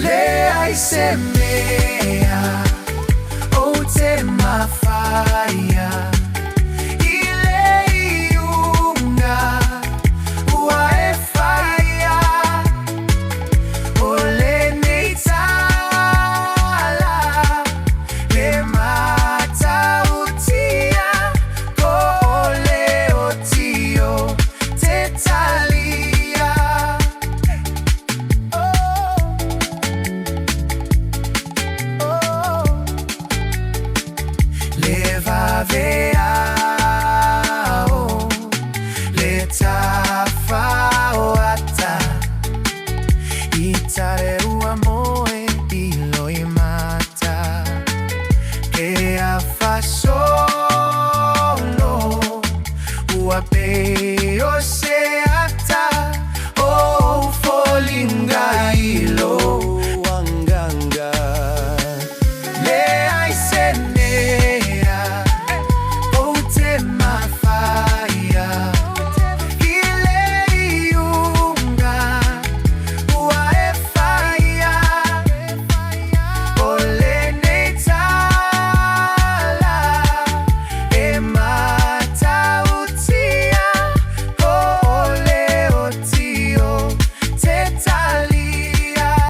le aisemea o te mawhaia ile iunga ua e whaia o le nei tala le matautia ko ole o tio te talia. Le vaveao, le tawhaoata, I tare ua moa